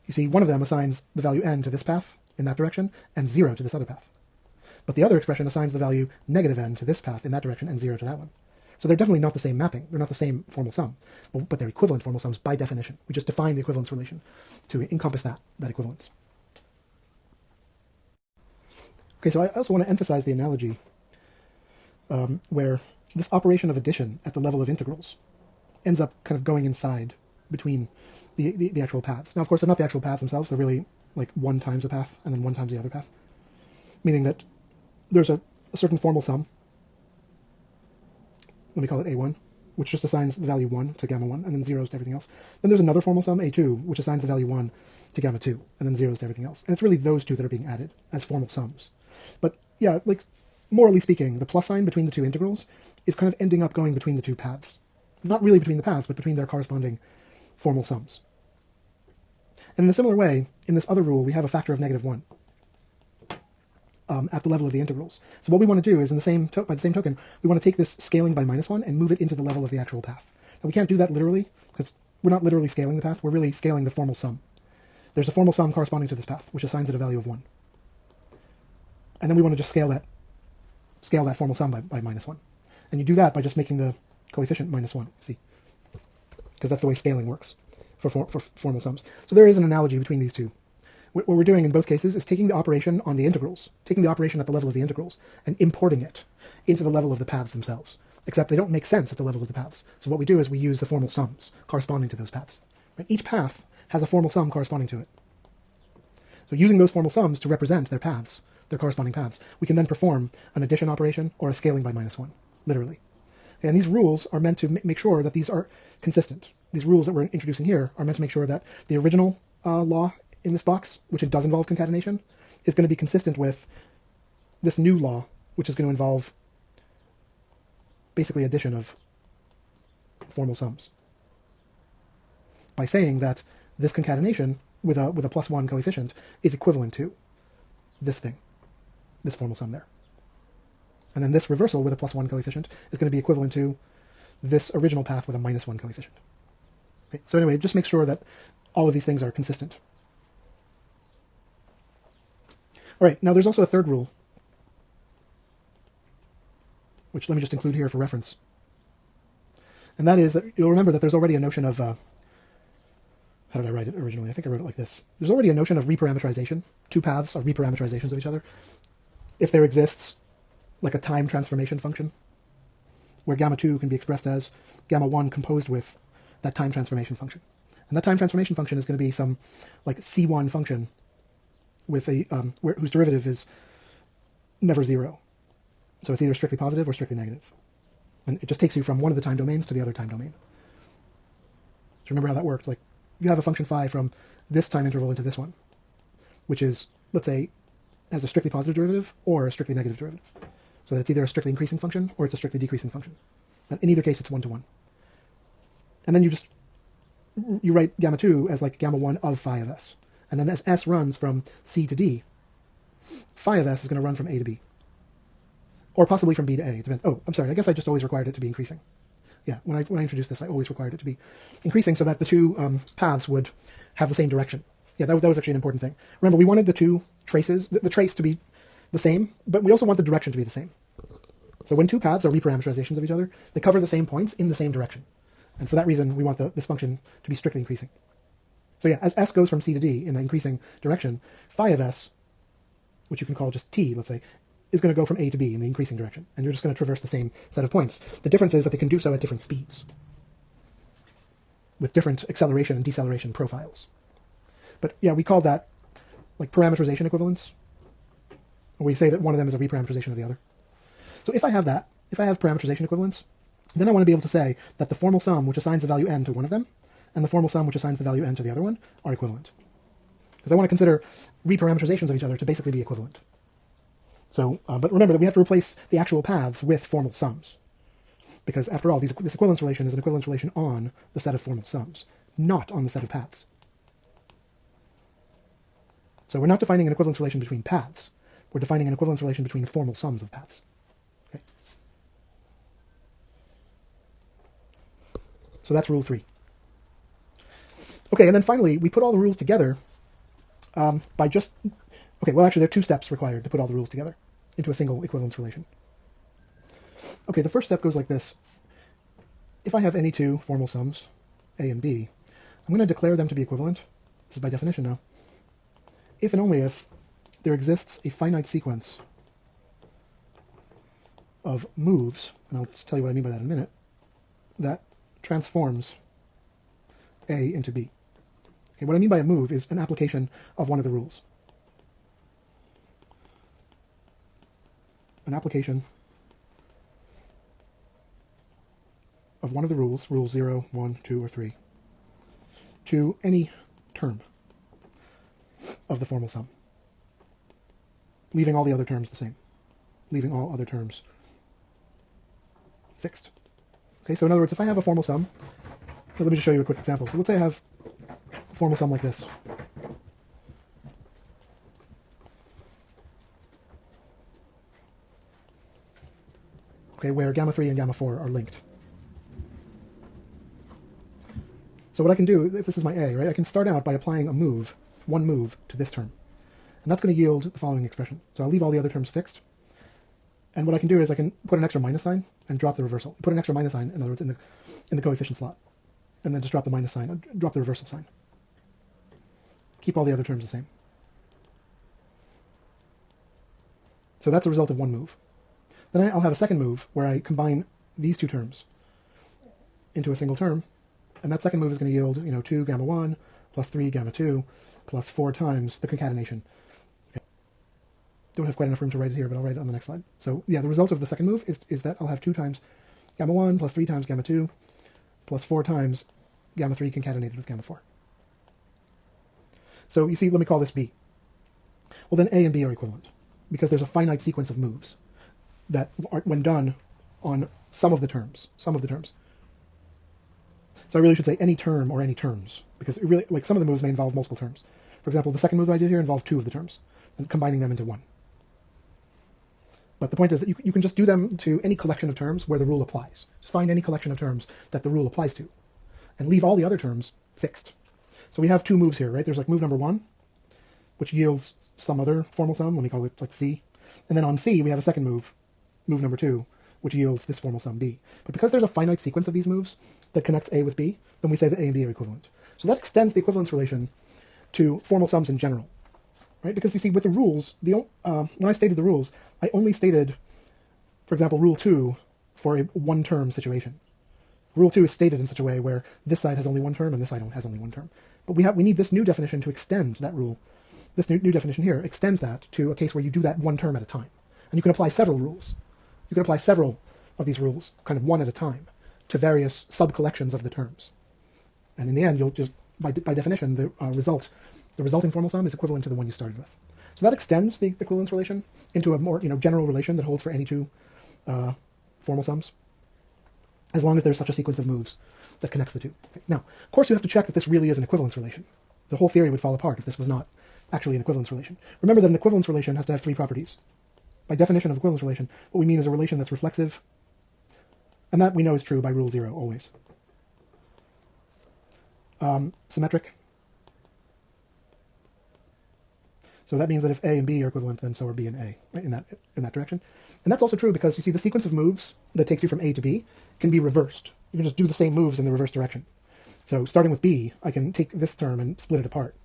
You see, one of them assigns the value n to this path in that direction and 0 to this other path. But the other expression assigns the value negative n to this path in that direction and 0 to that one. So they're definitely not the same mapping. They're not the same formal sum, but they're equivalent formal sums by definition. We just define the equivalence relation to encompass that equivalence. Okay, so I also want to emphasize the analogy where this operation of addition at the level of integrals ends up kind of going inside between the actual paths. Now, of course, they're not the actual paths themselves. They're really like 1 times a path and then 1 times the other path, meaning that there's a certain formal sum, let me call it A1, which just assigns the value 1 to gamma 1 and then zeros to everything else. Then there's another formal sum, A2, which assigns the value 1 to gamma 2 and then zeros to everything else. And it's really those two that are being added as formal sums. But yeah, like morally speaking, the plus sign between the two integrals is kind of ending up going between the two paths. Not really between the paths, but between their corresponding formal sums. And in a similar way, in this other rule, we have a factor of negative 1 at the level of the integrals. So what we want to do is, by the same token, we want to take this scaling by -1 and move it into the level of the actual path. Now, we can't do that literally, because we're not literally scaling the path, we're really scaling the formal sum. There's a formal sum corresponding to this path, which assigns it a value of 1. And then we want to just scale that formal sum by -1. And you do that by just making the coefficient -1, see? Because that's the way scaling works for formal sums. So there is an analogy between these two. What we're doing in both cases is taking the operation on the integrals, taking the operation at the level of the integrals, and importing it into the level of the paths themselves, except they don't make sense at the level of the paths. So what we do is we use the formal sums corresponding to those paths. Right? Each path has a formal sum corresponding to it. So using those formal sums to represent their paths, their corresponding paths, we can then perform an addition operation or a scaling by -1, literally. And these rules are meant to make sure that these are consistent. These rules that we're introducing here are meant to make sure that the original law in this box, which it does involve concatenation, is going to be consistent with this new law, which is going to involve basically addition of formal sums. By saying that this concatenation with a +1 coefficient is equivalent to this thing, this formal sum there. And then this reversal with a +1 coefficient is going to be equivalent to this original path with a -1 coefficient. Okay, so anyway, just make sure that all of these things are consistent. All right, now there's also a third rule, which let me just include here for reference. And that is that you'll remember that there's already a notion of, how did I write it originally? I think I wrote it like this. There's already a notion of reparametrization. Two paths are reparametrizations of each other. If there exists like a time transformation function, where gamma 2 can be expressed as gamma 1 composed with that time transformation function. And that time transformation function is going to be some like C1 function with a whose derivative is never 0. So it's either strictly positive or strictly negative. And it just takes you from one of the time domains to the other time domain. So remember how that works? Like you have a function phi from this time interval into this one, which is, let's say, has a strictly positive derivative or a strictly negative derivative. So that it's either a strictly increasing function or it's a strictly decreasing function. And in either case, it's 1-to-1. And then you write gamma 2 as like gamma 1 of phi of s. And then as s runs from C to D, phi of s is going to run from A to B. Or possibly from B to A. Depends. Oh, I'm sorry. I guess I just always required it to be increasing. Yeah, when I introduced this, I always required it to be increasing so that the two paths would have the same direction. Yeah, that was actually an important thing. Remember, we wanted the two traces, the trace to be the same, but we also want the direction to be the same. So when two paths are reparametrizations of each other, they cover the same points in the same direction. And for that reason, we want this function to be strictly increasing. So yeah, as s goes from C to D in the increasing direction, phi of s, which you can call just t, let's say, is going to go from A to B in the increasing direction. And you're just going to traverse the same set of points. The difference is that they can do so at different speeds, with different acceleration and deceleration profiles. But yeah, we call that like parametrization equivalence, where we say that one of them is a reparametrization of the other. So if I have that, if I have parametrization equivalence, then I want to be able to say that the formal sum which assigns the value n to one of them and the formal sum which assigns the value n to the other one are equivalent. Because I want to consider reparametrizations of each other to basically be equivalent. So, but remember that we have to replace the actual paths with formal sums. Because after all, this equivalence relation is an equivalence relation on the set of formal sums, not on the set of paths. So we're not defining an equivalence relation between paths. We're defining an equivalence relation between formal sums of paths. Okay? So that's rule 3. Okay, and then finally, we put all the rules together by just, okay, well actually there are two steps required to put all the rules together into a single equivalence relation. Okay, the first step goes like this. If I have any two formal sums, A and B, I'm going to declare them to be equivalent. This is by definition now. If and only if there exists a finite sequence of moves, and I'll tell you what I mean by that in a minute, that transforms A into B. Okay, what I mean by a move is an application of one of the rules. An application of one of the rules, rule 0, 1, 2, or 3, to any term of the formal sum, leaving all the other terms the same, leaving all other terms fixed. Okay, so in other words, if I have a formal sum, let me just show you a quick example. So let's say I have a formal sum like this. Okay, where gamma 3 and gamma 4 are linked. So what I can do, if this is my A, right, I can start out by applying a move, one move, to this term. And that's going to yield the following expression. So I'll leave all the other terms fixed. And what I can do is I can put an extra minus sign and drop the reversal. Put an extra minus sign, in other words, in the coefficient slot. And then just drop the minus sign, drop the reversal sign. Keep all the other terms the same. So that's a result of one move. Then I'll have a second move where I combine these two terms into a single term. And that second move is going to yield, 2 gamma 1 plus 3 gamma 2 plus 4 times the concatenation. Okay. Don't have quite enough room to write it here, but I'll write it on the next slide. So yeah, the result of the second move is that I'll have 2 times gamma 1 plus 3 times gamma 2 plus 4 times gamma 3 concatenated with gamma 4. So you see, let me call this B. Well, then A and B are equivalent because there's a finite sequence of moves that are, when done on some of the terms. So I really should say any term or any terms, because it really, like, some of the moves may involve multiple terms. For example, the second move that I did here involved 2 of the terms, and combining them into 1. But the point is that you can just do them to any collection of terms where the rule applies. Just find any collection of terms that the rule applies to, and leave all the other terms fixed. So we have 2 moves here, right? There's like move number 1, which yields some other formal sum, let me call it like C. And then on C, we have a second move, move number 2, which yields this formal sum B. But because there's a finite sequence of these moves that connects A with B, then we say that A and B are equivalent. So that extends the equivalence relation to formal sums in general, right? Because you see, with the rules, when I stated the rules, I only stated, for example, rule 2 for a one-term situation. Rule 2 is stated in such a way where this side has only one term and this side has only one term. But we need this new definition to extend that rule. This new definition here extends that to a case where you do that one term at a time. And you can apply several rules. You can apply several of these rules, kind of one at a time, to various sub-collections of the terms. And in the end, you'll just, by definition, the resulting formal sum is equivalent to the one you started with. So that extends the equivalence relation into a more general relation that holds for any two formal sums, as long as there's such a sequence of moves that connects the two. Okay. Now, of course, you have to check that this really is an equivalence relation. The whole theory would fall apart if this was not actually an equivalence relation. Remember that an equivalence relation has to have 3 properties. By definition of equivalence relation, what we mean is a relation that's reflexive, and that we know is true by rule 0 always. Symmetric. So that means that if A and B are equivalent, then so are B and A, right, in that direction. And that's also true because you see the sequence of moves that takes you from A to B can be reversed. You can just do the same moves in the reverse direction. So starting with B, I can take this term and split it apart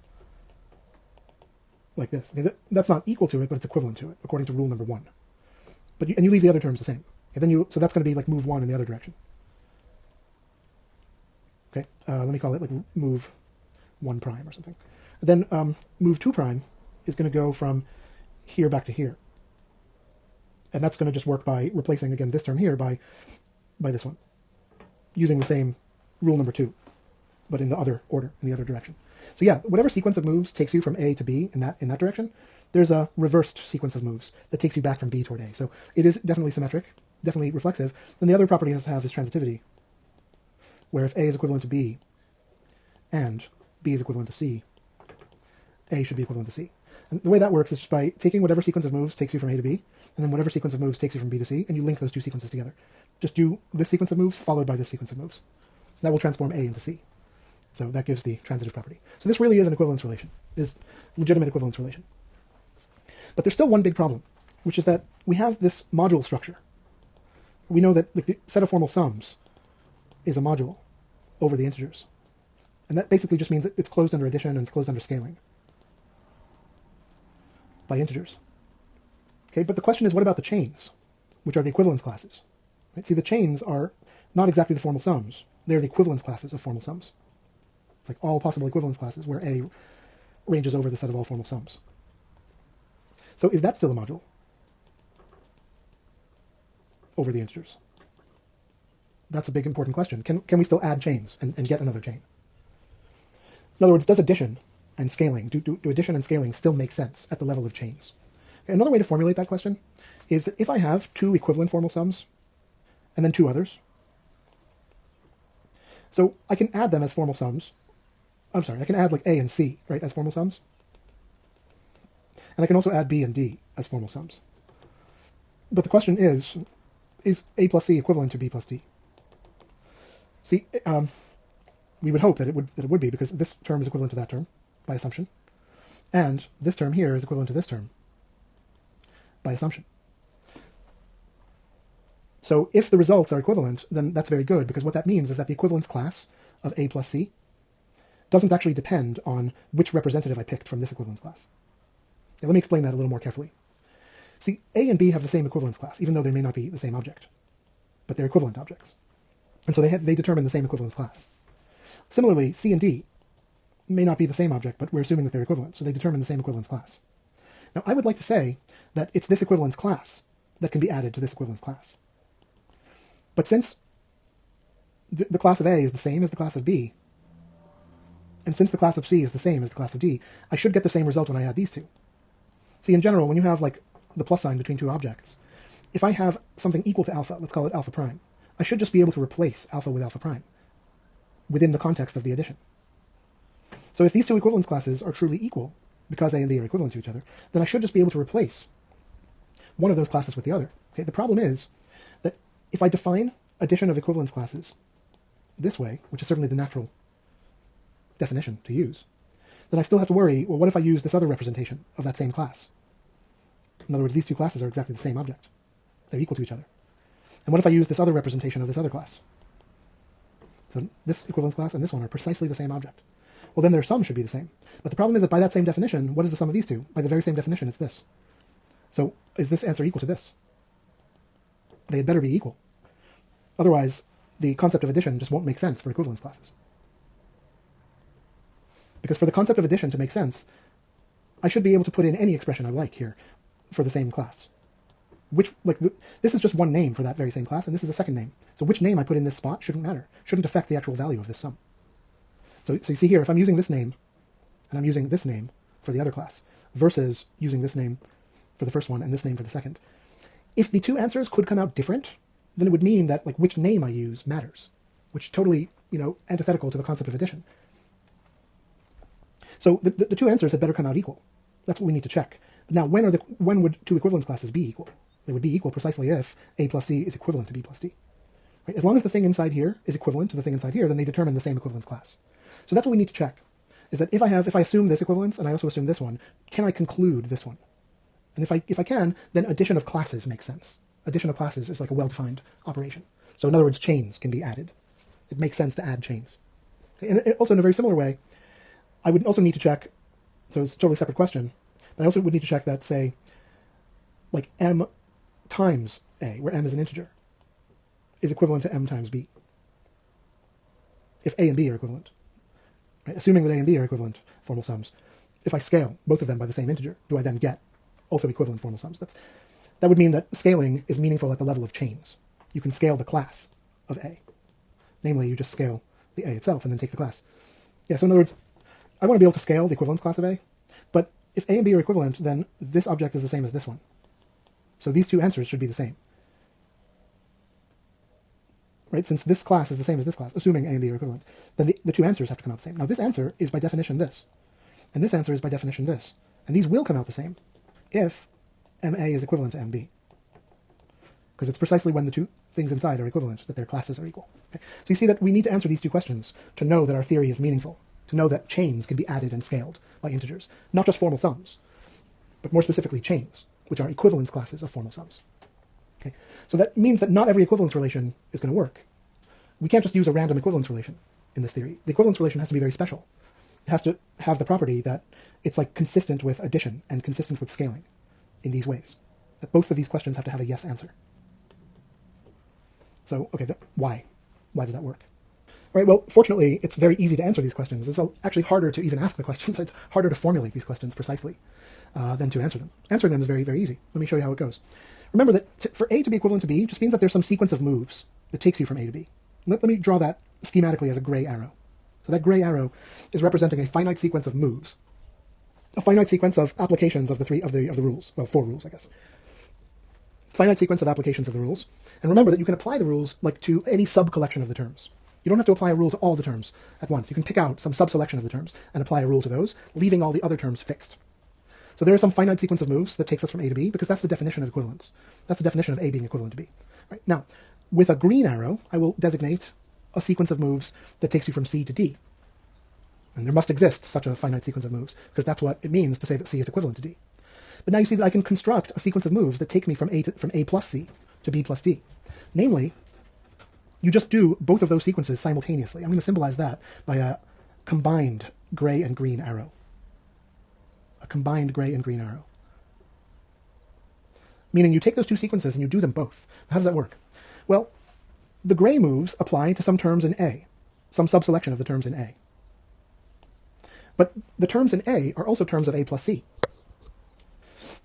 like this. Okay, that's not equal to it, but it's equivalent to it according to rule number 1. But you leave the other terms the same. Okay, so that's going to be like move 1 in the other direction. Okay, let me call it like move 1 prime or something. And then move 2 prime is going to go from here back to here. And that's going to just work by replacing, again, this term here by this one, using the same rule number 2, but in the other order, in the other direction. So yeah, whatever sequence of moves takes you from A to B in that direction, there's a reversed sequence of moves that takes you back from B toward A. So it is definitely symmetric, definitely reflexive. Then the other property it has to have is transitivity, where if A is equivalent to B and B is equivalent to C, A should be equivalent to C. And the way that works is just by taking whatever sequence of moves takes you from A to B, and then whatever sequence of moves takes you from B to C, and you link those two sequences together. Just do this sequence of moves followed by this sequence of moves. That will transform A into C. So that gives the transitive property. So this really is an equivalence relation, is legitimate equivalence relation. But there's still one big problem, which is that we have this module structure. We know that the set of formal sums is a module over the integers. And that basically just means that it's closed under addition and it's closed under scaling by integers. Okay, but the question is, what about the chains, which are the equivalence classes? Right? See, the chains are not exactly the formal sums. They're the equivalence classes of formal sums. It's like all possible equivalence classes where A ranges over the set of all formal sums. So is that still a module over the integers? That's a big important question. Can we still add chains and get another chain? In other words, does addition and scaling, do addition and scaling still make sense at the level of chains? Okay, another way to formulate that question is that if I have two equivalent formal sums and then two others, so I can add them as formal sums. I'm sorry, I can add like A and C, right, as formal sums. And I can also add B and D as formal sums. But the question is A plus C equivalent to B plus D? See, we would hope that it would be, because this term is equivalent to that term by assumption, and this term here is equivalent to this term by assumption. So if the results are equivalent, then that's very good, because what that means is that the equivalence class of A plus C doesn't actually depend on which representative I picked from this equivalence class. Now, let me explain that a little more carefully. See, A and B have the same equivalence class, even though they may not be the same object, but they're equivalent objects. And so they determine the same equivalence class. Similarly, C and D may not be the same object, but we're assuming that they're equivalent, so they determine the same equivalence class. Now, I would like to say that it's this equivalence class that can be added to this equivalence class. But since the class of A is the same as the class of B, and since the class of C is the same as the class of D, I should get the same result when I add these two. See, in general, when you have like the plus sign between two objects, if I have something equal to alpha, let's call it alpha prime, I should just be able to replace alpha with alpha prime within the context of the addition. So if these two equivalence classes are truly equal, because A and B are equivalent to each other, then I should just be able to replace one of those classes with the other. Okay, the problem is that if I define addition of equivalence classes this way, which is certainly the natural definition to use, then I still have to worry, well, what if I use this other representation of that same class? In other words, these two classes are exactly the same object. They're equal to each other. And what if I use this other representation of this other class? So this equivalence class and this one are precisely the same object. Well, then their sum should be the same. But the problem is that by that same definition, what is the sum of these two? By the very same definition, it's this. So is this answer equal to this? They had better be equal. Otherwise, the concept of addition just won't make sense for equivalence classes. Because for the concept of addition to make sense, I should be able to put in any expression I like here for the same class. This is just one name for that very same class, and this is a second name. So which name I put in this spot shouldn't matter. Shouldn't affect the actual value of this sum. So you see here, if I'm using this name, and I'm using this name for the other class, versus using this name for the first one and this name for the second, if the two answers could come out different, then it would mean that like which name I use matters, which totally, antithetical to the concept of addition. So the two answers had better come out equal. That's what we need to check. But now, when would two equivalence classes be equal? They would be equal precisely if A plus C is equivalent to B plus D. Right? As long as the thing inside here is equivalent to the thing inside here, then they determine the same equivalence class. So that's what we need to check, is that if I assume this equivalence and I also assume this one, can I conclude this one? And if I can, then addition of classes makes sense. Addition of classes is like a well-defined operation. So in other words, chains can be added. It makes sense to add chains. Okay? And also in a very similar way, I would also need to check, so it's a totally separate question, but I also would need to check that, say, like m times A, where m is an integer, is equivalent to m times B. If A and B are equivalent. Right? Assuming that A and B are equivalent formal sums, if I scale both of them by the same integer, do I then get also equivalent formal sums? That would mean that scaling is meaningful at the level of chains. You can scale the class of A. Namely, you just scale the A itself and then take the class. Yeah, so in other words, I want to be able to scale the equivalence class of A, but if A and B are equivalent, then this object is the same as this one. So these two answers should be the same. Right? Since this class is the same as this class, assuming A and B are equivalent, then the two answers have to come out the same. Now this answer is by definition this, and this answer is by definition this, and these will come out the same if MA is equivalent to MB. Because it's precisely when the two things inside are equivalent, that their classes are equal. Okay? So you see that we need to answer these two questions to know that our theory is meaningful, to know that chains can be added and scaled by integers, not just formal sums, but more specifically chains, which are equivalence classes of formal sums. Okay? So that means that not every equivalence relation is going to work. We can't just use a random equivalence relation in this theory. The equivalence relation has to be very special. It has to have the property that it's like consistent with addition and consistent with scaling in these ways. That both of these questions have to have a yes answer. So, okay, why? Why does that work? All right, well, fortunately, it's very easy to answer these questions. It's actually harder to even ask the questions. It's harder to formulate these questions precisely than to answer them. Answering them is very, very easy. Let me show you how it goes. Remember that for A to be equivalent to B just means that there's some sequence of moves that takes you from A to B. Let me draw that schematically as a gray arrow. So that gray arrow is representing a finite sequence of moves, a finite sequence of applications of the rules. Well, 4 rules, I guess. Finite sequence of applications of the rules. And remember that you can apply the rules like to any sub-collection of the terms. You don't have to apply a rule to all the terms at once. You can pick out some sub-selection of the terms and apply a rule to those, leaving all the other terms fixed. So there is some finite sequence of moves that takes us from A to B, because that's the definition of equivalence. That's the definition of A being equivalent to B. Right? Now, with a green arrow, I will designate a sequence of moves that takes you from C to D. And there must exist such a finite sequence of moves, because that's what it means to say that C is equivalent to D. But now you see that I can construct a sequence of moves that take me from A plus C to B plus D. Namely, you just do both of those sequences simultaneously. I'm going to symbolize that by a combined gray and green arrow. A combined gray and green arrow. Meaning you take those two sequences and you do them both. How does that work? Well, the gray moves apply to some terms in A, some subselection of the terms in A. But the terms in A are also terms of A plus C.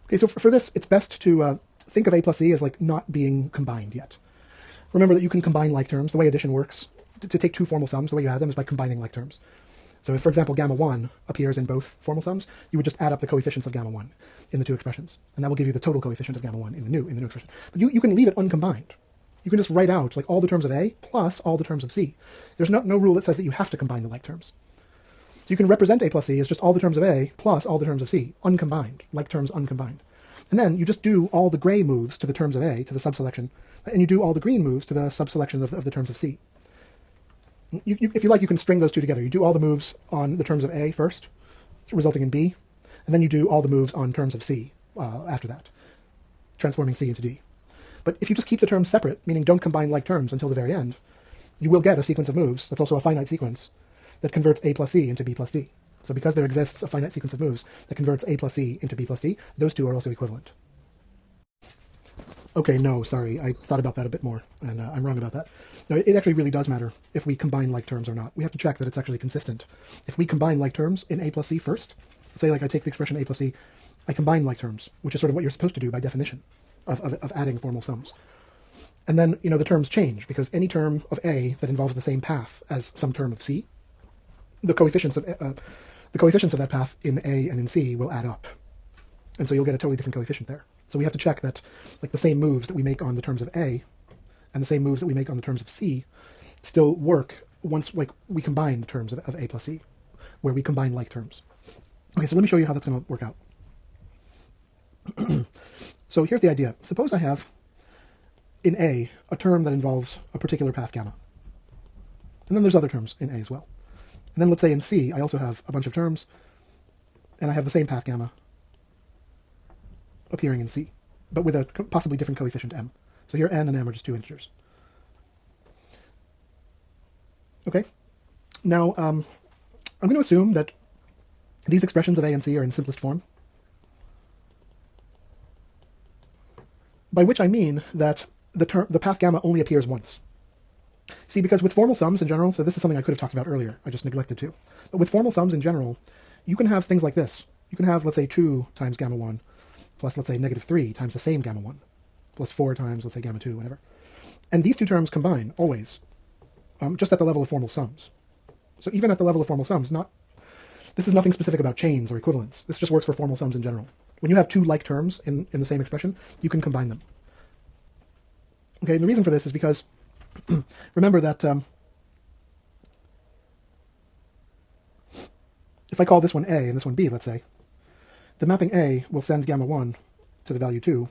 Okay, so for this, it's best to think of A plus C as like not being combined yet. Remember that you can combine like terms. The way addition works, to take two formal sums, the way you add them is by combining like terms. So if, for example, gamma 1 appears in both formal sums, you would just add up the coefficients of gamma 1 in the two expressions. And that will give you the total coefficient of gamma 1 in the new expression. But you can leave it uncombined. You can just write out like all the terms of A plus all the terms of C. There's no rule that says that you have to combine the like terms. So you can represent A plus C as just all the terms of A plus all the terms of C, uncombined, like terms uncombined. And then you just do all the gray moves to the terms of A, to the subselection, and you do all the green moves to the subselection of the terms of C. If you like, you can string those two together. You do all the moves on the terms of A first, resulting in B, and then you do all the moves on terms of C after that, transforming C into D. But if you just keep the terms separate, meaning don't combine like terms until the very end, you will get a sequence of moves that's also a finite sequence that converts A plus C into B plus D. So because there exists a finite sequence of moves that converts A plus C into B plus D, those two are also equivalent. Okay, no, sorry, I thought about that a bit more, and I'm wrong about that. No, it actually really does matter if we combine like terms or not. We have to check that it's actually consistent. If we combine like terms in A plus C first, say like I take the expression A plus C, I combine like terms, which is sort of what you're supposed to do by definition of adding formal sums. And then, the terms change, because any term of A that involves the same path as some term of C, the coefficients of that path in A and in C will add up. And so you'll get a totally different coefficient there. So we have to check that like the same moves that we make on the terms of A and the same moves that we make on the terms of C still work once like we combine the terms of A plus C, where we combine like terms. Okay, so let me show you how that's going to work out. So here's the idea. Suppose I have in A a term that involves a particular path gamma. And then there's other terms in A as well. And then let's say in C I also have a bunch of terms and I have the same path gamma appearing in C, but with a possibly different coefficient m. So here n and m are just two integers. Okay, now I'm going to assume that these expressions of A and C are in simplest form, by which I mean that the path gamma only appears once. See, because with formal sums in general, so this is something I could have talked about earlier, I just neglected to, but with formal sums in general, you can have things like this. You can have, let's say, 2 times gamma 1, plus, let's say, negative 3 times the same gamma 1, plus 4 times, let's say, gamma 2, whatever. And these two terms combine, always, just at the level of formal sums. So even at the level of formal sums, this is nothing specific about chains or equivalence. This just works for formal sums in general. When you have two like terms in the same expression, you can combine them. Okay, and the reason for this is because, remember that if I call this one A and this one B, let's say, the mapping A will send gamma 1 to the value 2,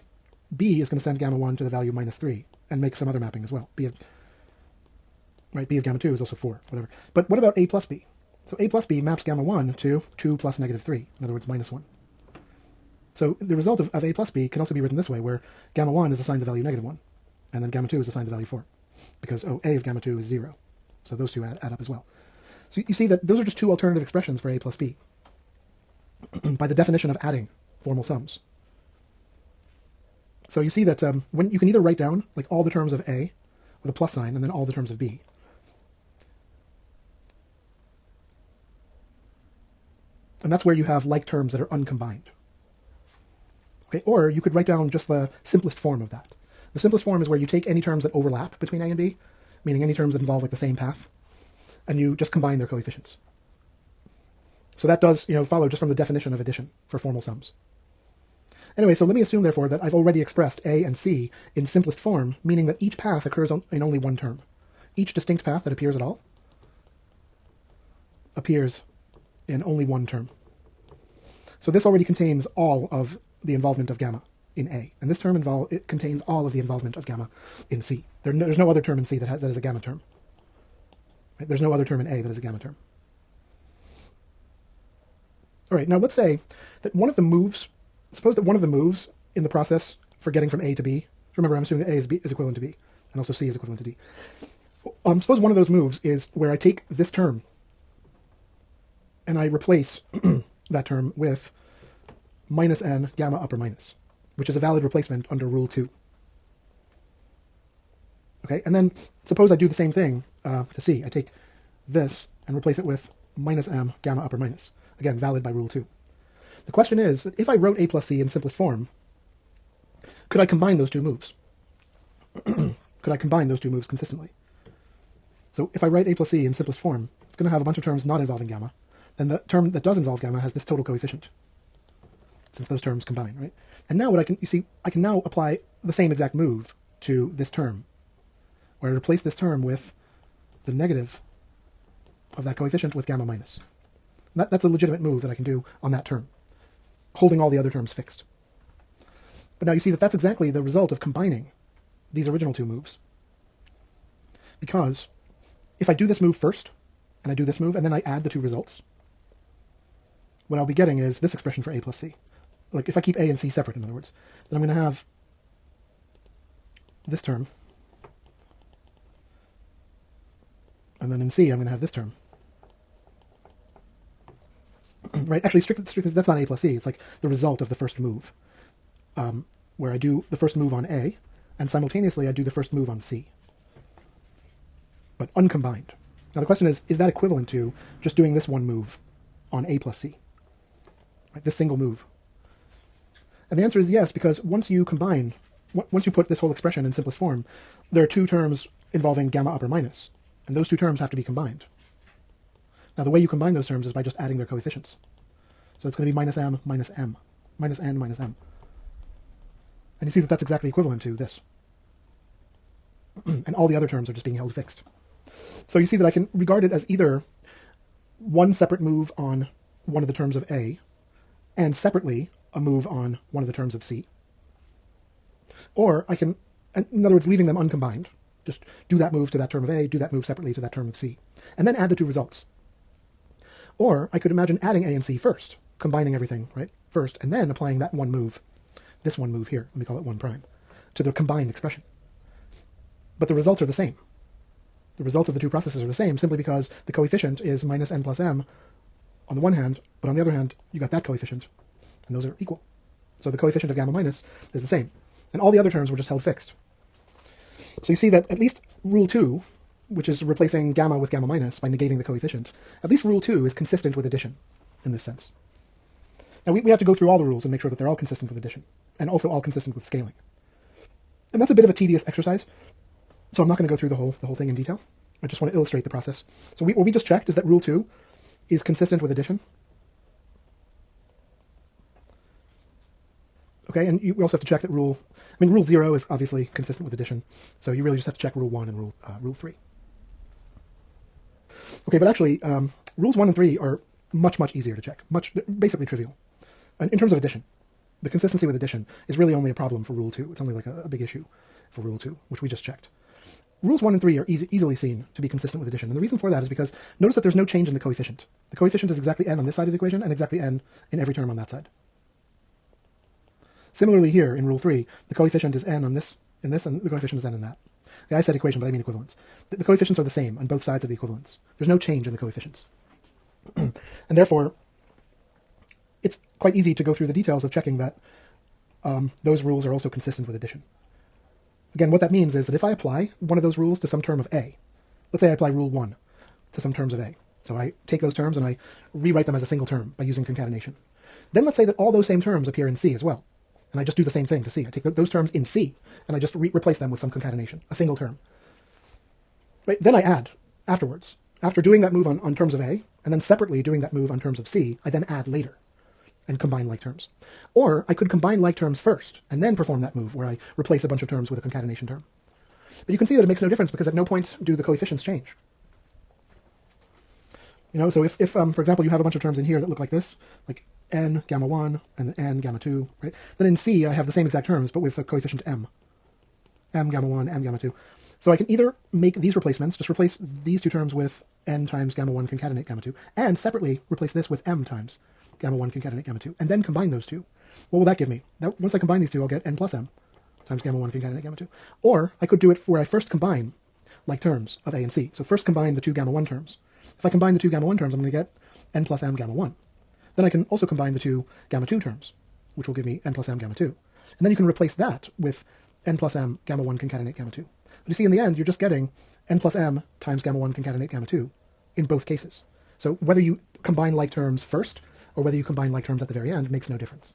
B is going to send gamma 1 to the value minus 3, and make some other mapping as well. B of gamma 2 is also 4, whatever. But what about A plus B? So A plus B maps gamma 1 to 2 plus negative 3, in other words, minus 1. So the result of A plus B can also be written this way, where gamma 1 is assigned the value negative 1, and then gamma 2 is assigned the value 4, because A of gamma 2 is 0. So those two add up as well. So you see that those are just two alternative expressions for A plus B by the definition of adding formal sums. So you see that when you can either write down like all the terms of A with a plus sign and then all the terms of B. And that's where you have like terms that are uncombined. Okay, or you could write down just the simplest form of that. The simplest form is where you take any terms that overlap between A and B, meaning any terms that involve like the same path, and you just combine their coefficients. So that does, follow just from the definition of addition for formal sums. Anyway, so let me assume, therefore, that I've already expressed A and C in simplest form, meaning that each path occurs in only one term. Each distinct path that appears at all appears in only one term. So this already contains all of the involvement of gamma in A, and this term it contains all of the involvement of gamma in C. There's no other term in C that is a gamma term. Right? There's no other term in A that is a gamma term. All right, now let's say that suppose that one of the moves in the process for getting from A to B, remember I'm assuming that A is equivalent to B, and also C is equivalent to D. Suppose one of those moves is where I take this term and I replace that term with minus n gamma upper minus, which is a valid replacement under rule 2. Okay, and then suppose I do the same thing to C. I take this and replace it with minus m gamma upper minus, again valid by rule 2. The question is, if I wrote A plus C in simplest form, could I combine those two moves? Could I combine those two moves consistently? So if I write A plus C in simplest form, it's going to have a bunch of terms not involving gamma. Then the term that does involve gamma has this total coefficient, since those terms combine, right? And now I can now apply the same exact move to this term, where I replace this term with the negative of that coefficient with gamma minus. That's a legitimate move that I can do on that term, holding all the other terms fixed. But now you see that that's exactly the result of combining these original two moves. Because if I do this move first, and I do this move, and then I add the two results, what I'll be getting is this expression for A plus C. Like if I keep A and C separate, in other words, then I'm going to have this term, and then in C I'm going to have this term. Right? Actually, strictly, that's not A plus C. It's like the result of the first move, where I do the first move on A, and simultaneously I do the first move on C, but uncombined. Now the question is that equivalent to just doing this one move on A plus C? Right? This single move. And the answer is yes, because once you put this whole expression in simplest form, there are two terms involving gamma upper minus, and those two terms have to be combined. Now the way you combine those terms is by just adding their coefficients. So it's going to be minus m minus m, minus n minus m. And you see that that's exactly equivalent to this. And all the other terms are just being held fixed. So you see that I can regard it as either one separate move on one of the terms of A, and separately a move on one of the terms of C. Or I can, in other words, leaving them uncombined, just do that move to that term of A, do that move separately to that term of C, and then add the two results. Or I could imagine adding A and C first, combining everything, right, first, and then applying that one move, this one move here, let me call it 1 prime, to the combined expression. But the results are the same. The results of the two processes are the same simply because the coefficient is minus n plus m on the one hand, but on the other hand, you got that coefficient, and those are equal. So the coefficient of gamma minus is the same. And all the other terms were just held fixed. So you see that at least rule 2, which is replacing gamma with gamma minus by negating the coefficient, at least rule 2 is consistent with addition in this sense. Now we have to go through all the rules and make sure that they're all consistent with addition, and also all consistent with scaling. And that's a bit of a tedious exercise, so I'm not going to go through the whole thing in detail. I just want to illustrate the process. So what we just checked is that rule 2 is consistent with addition. Okay, and we also have to check that rule 0 is obviously consistent with addition, so you really just have to check rule 1 and rule 3. Okay, but actually, rules 1 and 3 are much easier to check, basically trivial. And in terms of addition, the consistency with addition is really only a problem for rule 2. It's only like a big issue. for rule 2, which we just checked. Rules 1 and 3 are easily seen to be consistent with addition, and the reason for that is because notice that there's no change in the coefficient. The coefficient is exactly n on this side of the equation and exactly n in every term on that side. Similarly here in rule 3, the coefficient is n on this in this, and the coefficient is n in that. Okay, I said equation, but I mean equivalence. The coefficients are the same on both sides of the equivalence. There's no change in the coefficients. And therefore, it's quite easy to go through the details of checking that those rules are also consistent with addition. Again, what that means is that if I apply one of those rules to some term of A, let's say I apply rule 1 to some terms of A. So I take those terms and I rewrite them as a single term by using concatenation. Then let's say that all those same terms appear in C as well. And I just do the same thing to C. I take those terms in C and I just replace them with some concatenation, a single term. Right? Then I add afterwards. After doing that move on terms of A, and then separately doing that move on terms of C, I then add later and combine like terms. Or I could combine like terms first and then perform that move where I replace a bunch of terms with a concatenation term. But you can see that it makes no difference because at no point do the coefficients change. You know, so if for example, you have a bunch of terms in here that look like this, like n gamma 1 and n gamma 2, right? Then in C I have the same exact terms but with a coefficient m gamma 1, m gamma 2. So I can either make these replacements, just replace these two terms with n times gamma 1 concatenate gamma 2, and separately replace this with m times gamma 1 concatenate gamma 2, and then combine those two. What will that give me? Once I combine these two, I'll get n plus m times gamma 1 concatenate gamma 2. Or I could do it where I first combine like terms of A and C. So first combine the two gamma 1 terms. If I combine the two gamma 1 terms, I'm going to get n plus m gamma 1. Then I can also combine the two gamma 2 terms, which will give me n plus m gamma 2. And then you can replace that with n plus m gamma 1 concatenate gamma 2. But you see, in the end, you're just getting n plus m times gamma 1 concatenate gamma 2 in both cases. So whether you combine like terms first or whether you combine like terms at the very end makes no difference.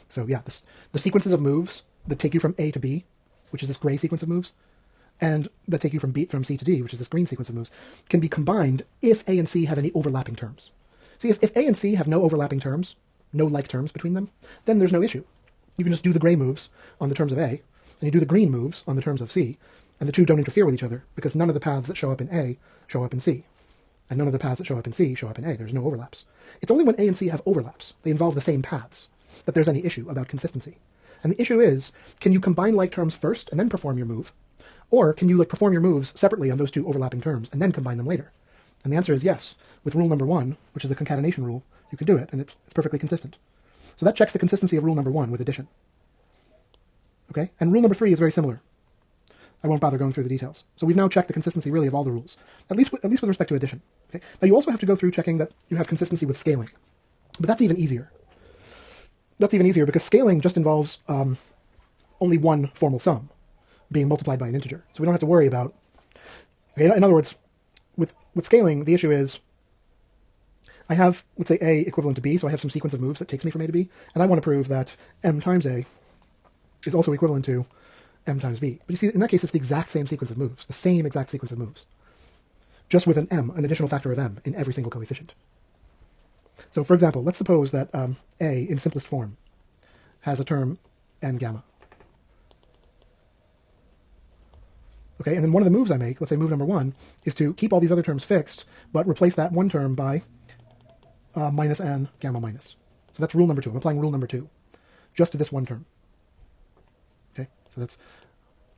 So yeah, the sequences of moves that take you from A to B, which is this gray sequence of moves, and that take you from C to D, which is this green sequence of moves, can be combined if A and C have any overlapping terms. See, if A and C have no overlapping terms, no like terms between them, then there's no issue. You can just do the gray moves on the terms of A, and you do the green moves on the terms of C, and the two don't interfere with each other, because none of the paths that show up in A show up in C, and none of the paths that show up in C show up in A. There's no overlaps. It's only when A and C have overlaps, they involve the same paths, that there's any issue about consistency. And the issue is, can you combine like terms first and then perform your move? Or can you perform your moves separately on those two overlapping terms and then combine them later? And the answer is yes. With rule number 1, which is the concatenation rule, you can do it, and it's perfectly consistent. So that checks the consistency of rule number 1 with addition. Okay? And rule number 3 is very similar. I won't bother going through the details. So we've now checked the consistency really of all the rules, at least with respect to addition. Okay? Now you also have to go through checking that you have consistency with scaling. But that's even easier. That's even easier because scaling just involves only one formal sum being multiplied by an integer. So we don't have to worry about... Okay, in other words, with scaling, the issue is I have, let's say, A equivalent to B, so I have some sequence of moves that takes me from A to B, and I want to prove that M times A is also equivalent to M times B. But you see, in that case, it's the exact same sequence of moves, the same exact sequence of moves, just with an M, an additional factor of M, in every single coefficient. So, for example, let's suppose that A, in simplest form, has a term n gamma. Okay, and then one of the moves I make, let's say move number 1, is to keep all these other terms fixed, but replace that one term by minus n gamma minus. So that's rule number 2. I'm applying rule number 2, just to this one term. Okay, so that's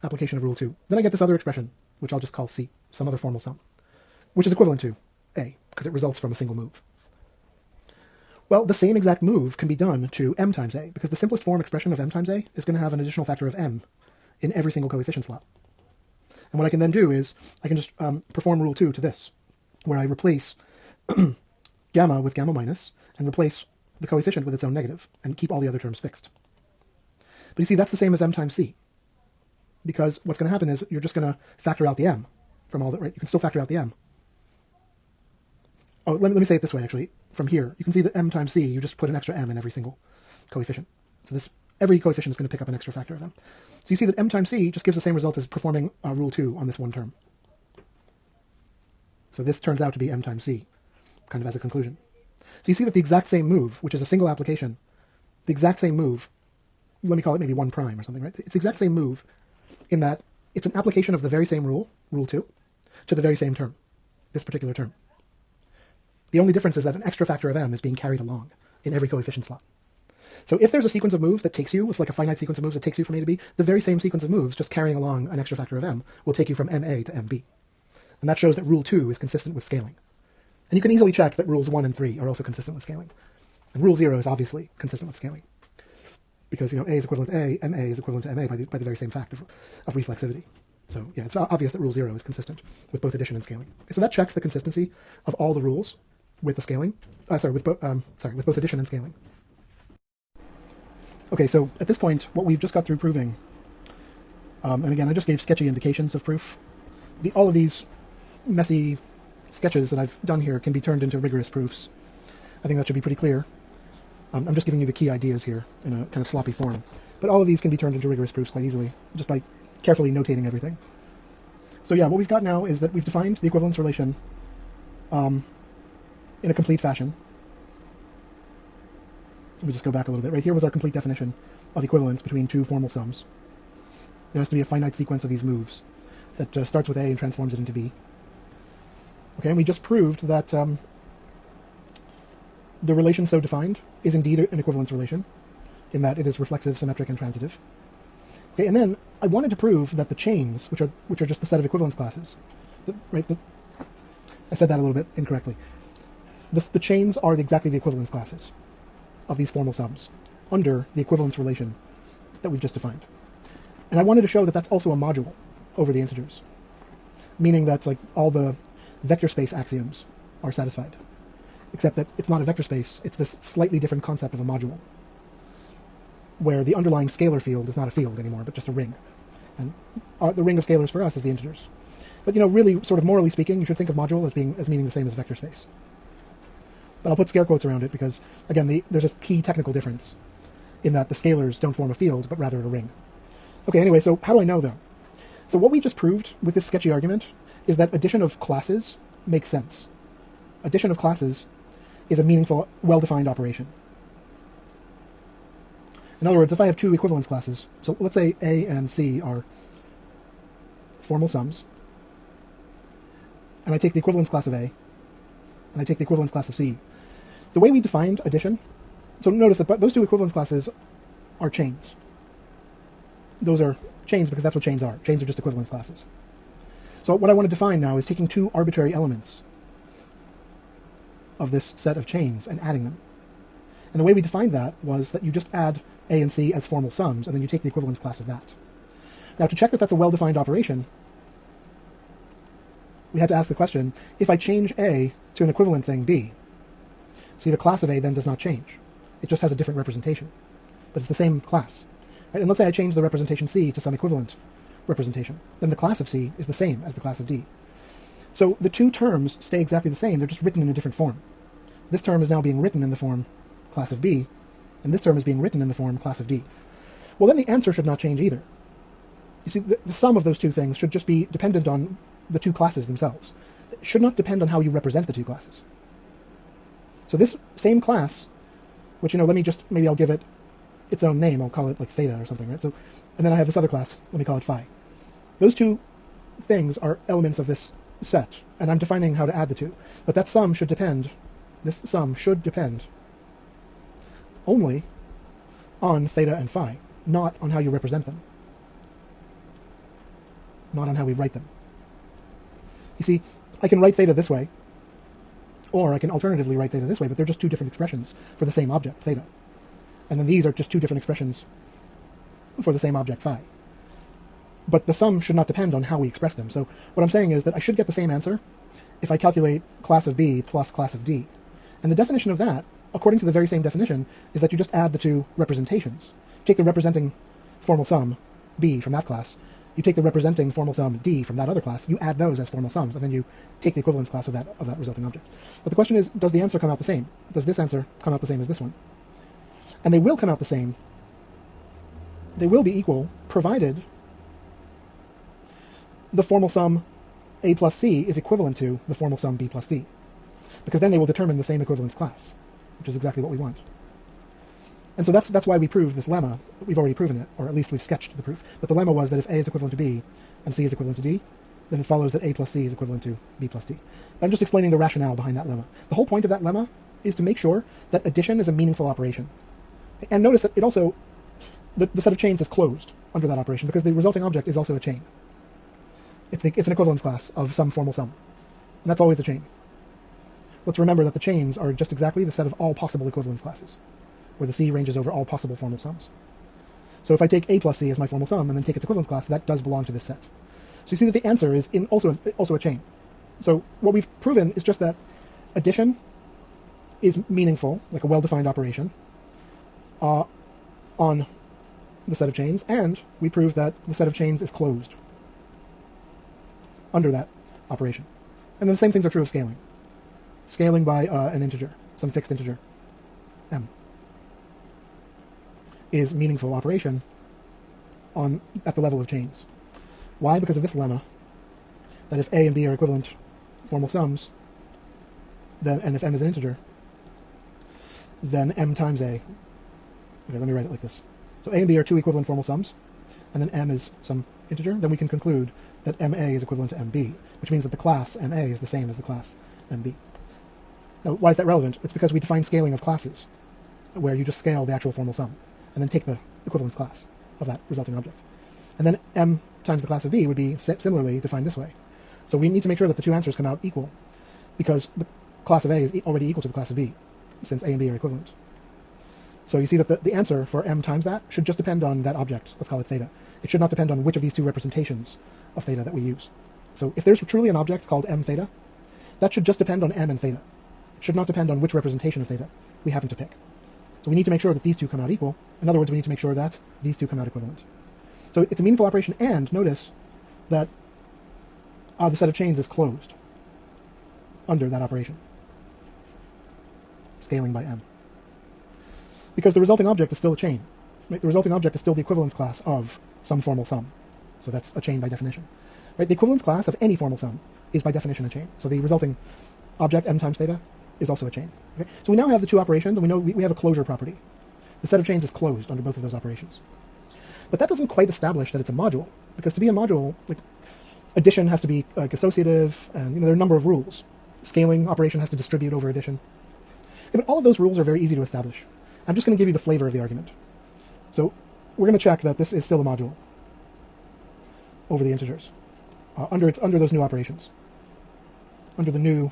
application of rule 2. Then I get this other expression, which I'll just call C, some other formal sum, which is equivalent to A, because it results from a single move. Well, the same exact move can be done to M times A, because the simplest form expression of M times A is going to have an additional factor of M in every single coefficient slot. And what I can then do is, I can just perform rule 2 to this, where I replace gamma with gamma minus, and replace the coefficient with its own negative, and keep all the other terms fixed. But you see, that's the same as M times C, because what's going to happen is you're just going to factor out the M from all that, right? You can still factor out the M. Oh, let me say it this way, actually. From here, you can see that M times C, you just put an extra M in every single coefficient. So every coefficient is going to pick up an extra factor of M. So you see that M times C just gives the same result as performing rule 2 on this one term. So this turns out to be M times C, kind of as a conclusion. So you see that the exact same move, which is a single application, the exact same move, let me call it maybe 1 prime or something, right? It's the exact same move in that it's an application of the very same rule, rule 2, to the very same term, this particular term. The only difference is that an extra factor of M is being carried along in every coefficient slot. So if there's a sequence of moves that takes you, it's like a finite sequence of moves that takes you from A to B, the very same sequence of moves, just carrying along an extra factor of m, will take you from MA to MB. And that shows that rule 2 is consistent with scaling. And you can easily check that rules 1 and 3 are also consistent with scaling. And rule 0 is obviously consistent with scaling. Because, A is equivalent to A, MA is equivalent to MA by the very same fact of reflexivity. So, yeah, it's obvious that rule 0 is consistent with both addition and scaling. Okay, so that checks the consistency of all the rules with the scaling. With both addition and scaling. Okay, so at this point, what we've just got through proving, and again, I just gave sketchy indications of proof. All of these messy sketches that I've done here can be turned into rigorous proofs. I think that should be pretty clear. I'm just giving you the key ideas here in a kind of sloppy form. But all of these can be turned into rigorous proofs quite easily, just by carefully notating everything. So yeah, what we've got now is that we've defined the equivalence relation in a complete fashion. Let me just go back a little bit. Right here was our complete definition of equivalence between two formal sums. There has to be a finite sequence of these moves that starts with A and transforms it into B. Okay, and we just proved that the relation so defined is indeed an equivalence relation, in that it is reflexive, symmetric, and transitive. Okay, and then I wanted to prove that the chains, which are just the set of equivalence classes, I said that a little bit incorrectly. The chains are exactly the equivalence classes of these formal sums under the equivalence relation that we've just defined. And I wanted to show that that's also a module over the integers, meaning that like all the vector space axioms are satisfied, except that it's not a vector space, it's this slightly different concept of a module, where the underlying scalar field is not a field anymore, but just a ring. And the ring of scalars for us is the integers. But really, sort of morally speaking, you should think of module as meaning the same as vector space. But I'll put scare quotes around it because, again, there's a key technical difference in that the scalars don't form a field, but rather a ring. Okay, anyway, so how do I know, though? So what we just proved with this sketchy argument is that addition of classes makes sense. Addition of classes is a meaningful, well-defined operation. In other words, if I have two equivalence classes, so let's say A and C are formal sums, and I take the equivalence class of A, and I take the equivalence class of C. The way we defined addition, so notice that those two equivalence classes are chains. Those are chains because that's what chains are. Chains are just equivalence classes. So what I want to define now is taking two arbitrary elements of this set of chains and adding them. And the way we defined that was that you just add A and C as formal sums, and then you take the equivalence class of that. Now, to check that that's a well-defined operation, we had to ask the question, if I change A to an equivalent thing, B, see, the class of A then does not change. It just has a different representation, but it's the same class. Right? And let's say I change the representation C to some equivalent representation. Then the class of C is the same as the class of D. So the two terms stay exactly the same, they're just written in a different form. This term is now being written in the form class of B, and this term is being written in the form class of D. Well, then the answer should not change either. You see, the sum of those two things should just be dependent on the two classes themselves. It should not depend on how you represent the two classes. So this same class, which, maybe I'll give it its own name, I'll call it like theta or something, right? So, and then I have this other class, let me call it phi. Those two things are elements of this set, and I'm defining how to add the two. But that sum should depend, this sum should depend only on theta and phi, not on how you represent them, not on how we write them. You see, I can write theta this way, or I can alternatively write theta this way, but they're just two different expressions for the same object, theta. And then these are just two different expressions for the same object, phi. But the sum should not depend on how we express them. So what I'm saying is that I should get the same answer if I calculate class of B plus class of D. And the definition of that, according to the very same definition, is that you just add the two representations. Take the representing formal sum, B, from that class. You take the representing formal sum, D, from that other class. You add those as formal sums, and then you take the equivalence class of that resulting object. But the question is, does the answer come out the same? Does this answer come out the same as this one? And they will come out the same. They will be equal, provided the formal sum A plus C is equivalent to the formal sum B plus D. Because then they will determine the same equivalence class, which is exactly what we want. And so that's why we proved this lemma. We've already proven it, or at least we've sketched the proof. But the lemma was that if A is equivalent to B and C is equivalent to D, then it follows that A plus C is equivalent to B plus D. I'm just explaining the rationale behind that lemma. The whole point of that lemma is to make sure that addition is a meaningful operation. And notice that it also, the set of chains is closed under that operation because the resulting object is also a chain. It's an equivalence class of some formal sum. And that's always a chain. Let's remember that the chains are just exactly the set of all possible equivalence classes, where the C ranges over all possible formal sums. So if I take A plus C as my formal sum and then take its equivalence class, that does belong to this set. So you see that the answer is also a chain. So what we've proven is just that addition is meaningful, like a well-defined operation, on the set of chains, and we proved that the set of chains is closed under that operation. And then the same things are true of scaling. Scaling by an integer, some fixed integer, m, is meaningful operation at the level of chains. Why? Because of this lemma, that if a and b are equivalent formal sums, and if m is an integer, then m times a. Okay, let me write it like this. So a and b are two equivalent formal sums, and then m is some integer. Then we can conclude that ma is equivalent to mb, which means that the class ma is the same as the class mb. Now, why is that relevant? It's because we define scaling of classes, where you just scale the actual formal sum, and then take the equivalence class of that resulting object. And then m times the class of b would be similarly defined this way. So we need to make sure that the two answers come out equal, because the class of a is already equal to the class of b, since a and b are equivalent. So you see that the answer for m times that should just depend on that object. Let's call it theta. It should not depend on which of these two representations of theta that we use. So if there's truly an object called m theta, that should just depend on m and theta. It should not depend on which representation of theta we happen to pick. So we need to make sure that these two come out equal. In other words, we need to make sure that these two come out equivalent. So it's a meaningful operation, and notice that the set of chains is closed under that operation, scaling by m. Because the resulting object is still a chain. Right? The resulting object is still the equivalence class of some formal sum. So that's a chain by definition. Right? The equivalence class of any formal sum is by definition a chain. So the resulting object, m times theta, is also a chain. Okay? So we now have the two operations, and we know we have a closure property. The set of chains is closed under both of those operations. But that doesn't quite establish that it's a module, because to be a module, like, addition has to be like associative, and there are a number of rules. Scaling operation has to distribute over addition. Yeah, but all of those rules are very easy to establish. I'm just going to give you the flavor of the argument. So we're going to check that this is still a module over the integers under those new operations, under the new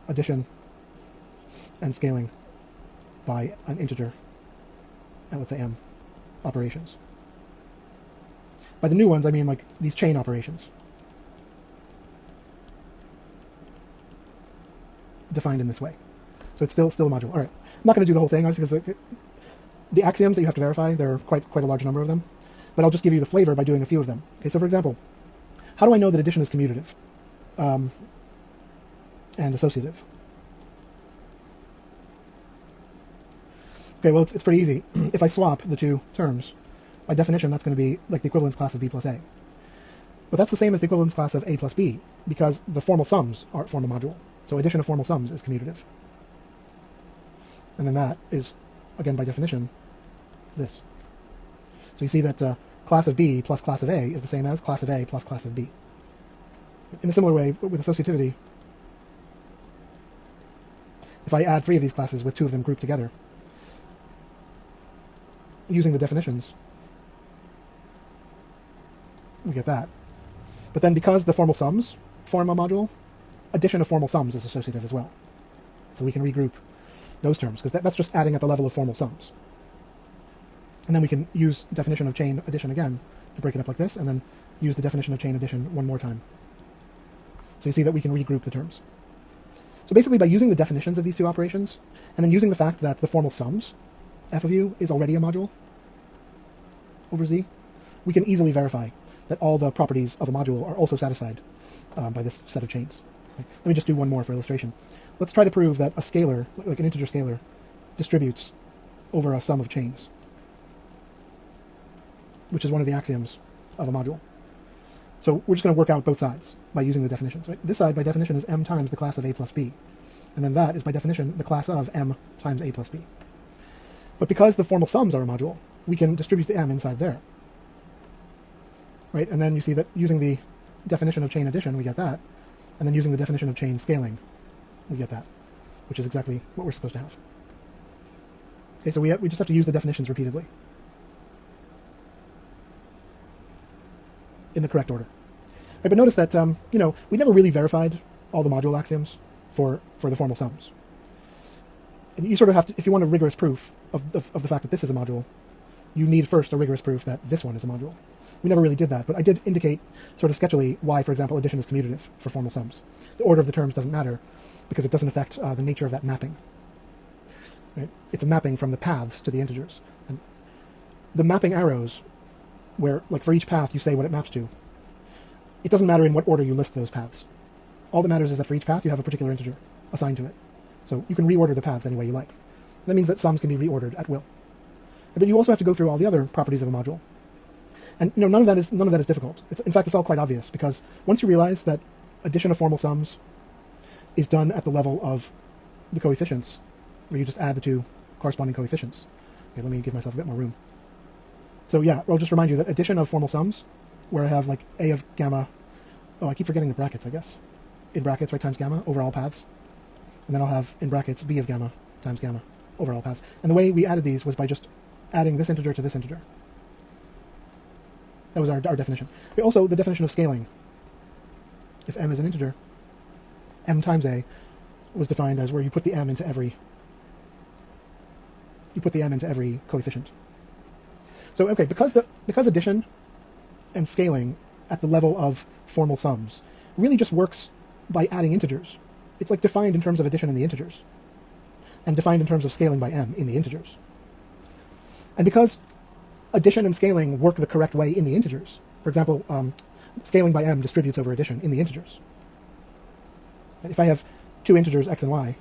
addition and scaling by an integer and let's say m operations. By the new ones, I mean like these chain operations defined in this way. So it's still a module. All right, I'm not going to do the whole thing, obviously, because the axioms that you have to verify, there are quite a large number of them. But I'll just give you the flavor by doing a few of them. Okay, so for example, how do I know that addition is commutative and associative? Okay, well, it's pretty easy. If I swap the two terms, by definition, that's going to be like the equivalence class of b plus a. But that's the same as the equivalence class of a plus b, because the formal sums form a module. So addition of formal sums is commutative. And then that is, again, by definition, this. So you see that class of b plus class of a is the same as class of a plus class of b. In a similar way, with associativity, if I add three of these classes with two of them grouped together, using the definitions, we get that. But then because the formal sums form a module, addition of formal sums is associative as well. So we can regroup those terms, because that's just adding at the level of formal sums. And then we can use definition of chain addition again to break it up like this, and then use the definition of chain addition one more time. So you see that we can regroup the terms. So basically, by using the definitions of these two operations, and then using the fact that the formal sums, f of u, is already a module over z, we can easily verify that all the properties of a module are also satisfied by this set of chains. Okay. Let me just do one more for illustration. Let's try to prove that a scalar, like an integer scalar, distributes over a sum of chains, which is one of the axioms of a module. So we're just going to work out both sides by using the definitions. Right? This side, by definition, is m times the class of a plus b. And then that is, by definition, the class of m times a plus b. But because the formal sums are a module, we can distribute the m inside there. Right? And then you see that using the definition of chain addition, we get that. And then using the definition of chain scaling, we get that, which is exactly what we're supposed to have. Okay, so we just have to use the definitions repeatedly in the correct order. Right, but notice that we never really verified all the module axioms for the formal sums. And you sort of have to, if you want a rigorous proof of the fact that this is a module, you need first a rigorous proof that this one is a module. We never really did that, but I did indicate sort of sketchily why, for example, addition is commutative for formal sums. The order of the terms doesn't matter because it doesn't affect the nature of that mapping. Right? It's a mapping from the paths to the integers. And the mapping arrows, where, like, for each path you say what it maps to, it doesn't matter in what order you list those paths. All that matters is that for each path you have a particular integer assigned to it. So you can reorder the paths any way you like. That means that sums can be reordered at will. But you also have to go through all the other properties of a module. And none of that is difficult. In fact, it's all quite obvious, because once you realize that addition of formal sums is done at the level of the coefficients, where you just add the two corresponding coefficients. Okay, let me give myself a bit more room. So yeah, I'll just remind you that addition of formal sums, where I have like a of gamma, oh, I keep forgetting the brackets, I guess. In brackets, right, times gamma over all paths. And then I'll have in brackets b of gamma times gamma over all paths. And the way we added these was by just adding this integer to this integer. That was our definition. Also, the definition of scaling. If m is an integer, m times a was defined as where you put the m into every coefficient. So okay, because addition and scaling at the level of formal sums really just works by adding integers. It's like defined in terms of addition in the integers, and defined in terms of scaling by m in the integers. And because addition and scaling work the correct way in the integers, for example, scaling by m distributes over addition in the integers. And if I have two integers x and y,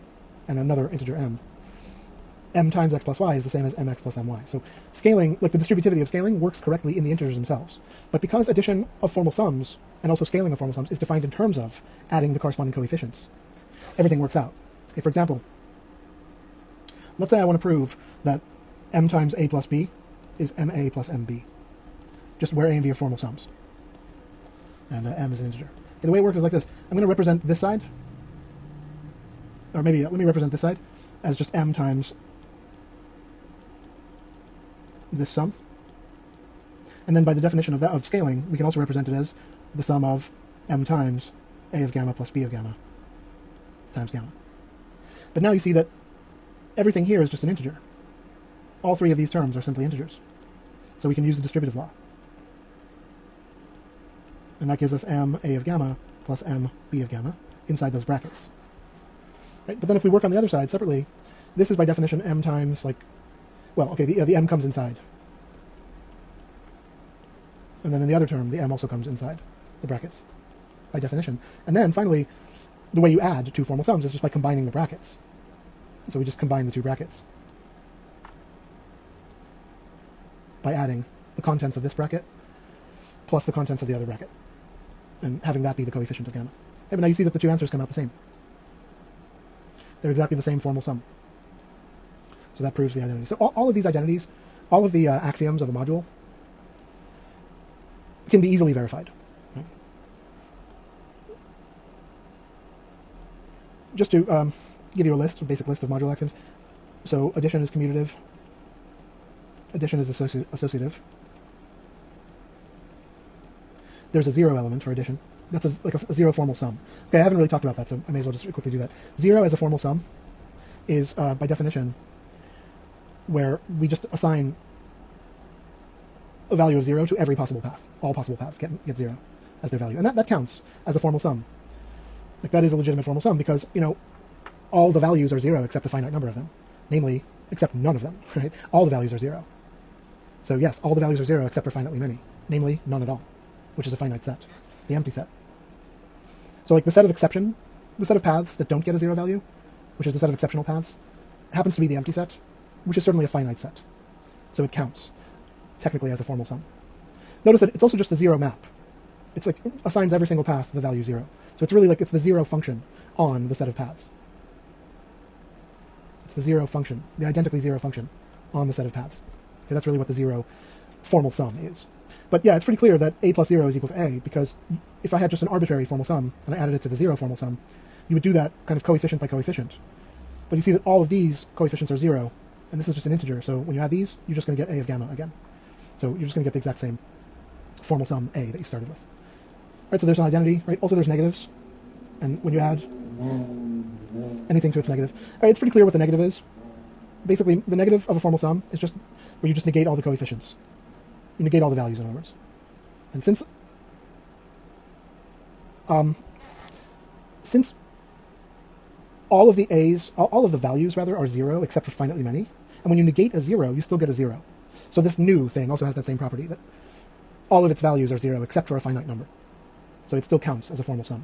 and another integer m times x plus y is the same as mx plus my. So scaling, like the distributivity of scaling, works correctly in the integers themselves. But because addition of formal sums, and also scaling of formal sums, is defined in terms of adding the corresponding coefficients, everything works out. Okay, for example, let's say I want to prove that m times a plus b is ma plus mb, just where a and b are formal sums, and m is an integer. Okay, the way it works is like this. I'm going to represent this side, or maybe let me represent this side as just m times this sum, and then by the definition of scaling, we can also represent it as the sum of m times a of gamma plus b of gamma times gamma. But now you see that everything here is just an integer. All three of these terms are simply integers. So we can use the distributive law. And that gives us m a of gamma plus m b of gamma inside those brackets. Right? But then if we work on the other side separately, this is by definition m times, like, well, okay, the m comes inside. And then in the other term, the m also comes inside the brackets by definition. And then finally, the way you add two formal sums is just by combining the brackets. So we just combine the two brackets by adding the contents of this bracket plus the contents of the other bracket, and having that be the coefficient of gamma. Okay, but now you see that the two answers come out the same. They're exactly the same formal sum. So that proves the identity. So all of these identities, all of the axioms of a module can be easily verified. Right? Just to give you a basic list of module axioms. So addition is commutative. Addition is associative. There's a zero element for addition. That's like a zero formal sum. Okay, I haven't really talked about that, so I may as well just quickly do that. Zero as a formal sum is, by definition, where we just assign a value of 0 to every possible path. All possible paths get 0 as their value. And that counts as a formal sum. Like, that is a legitimate formal sum because, all the values are 0 except a finite number of them. Namely, except none of them, right? All the values are 0. So yes, all the values are 0 except for finitely many. Namely, none at all, which is a finite set, the empty set. So like the set of paths that don't get a 0 value, which is the set of exceptional paths, happens to be the empty set, which is certainly a finite set. So it counts, technically, as a formal sum. Notice that it's also just a 0 map. It's like, assigns every single path the value 0. So it's really like, it's the 0 function on the set of paths. It's the 0 function, the identically 0 function on the set of paths. Okay, that's really what the 0 formal sum is. But yeah, it's pretty clear that a plus 0 is equal to a, because if I had just an arbitrary formal sum and I added it to the 0 formal sum, you would do that kind of coefficient by coefficient. But you see that all of these coefficients are 0 and this is just an integer. So when you add these, you're just going to get a of gamma again. So you're just going to get the exact same formal sum a that you started with. Right, so there's an identity, right? Also there's negatives, and when you add anything to its negative, all right, it's pretty clear what the negative is. Basically, the negative of a formal sum is just where you just negate all the coefficients. You negate all the values, in other words. And since all of the a's, all of the values rather, are 0 except for finitely many, and when you negate a 0, you still get a 0. So this new thing also has that same property, that all of its values are 0 except for a finite number. So it still counts as a formal sum.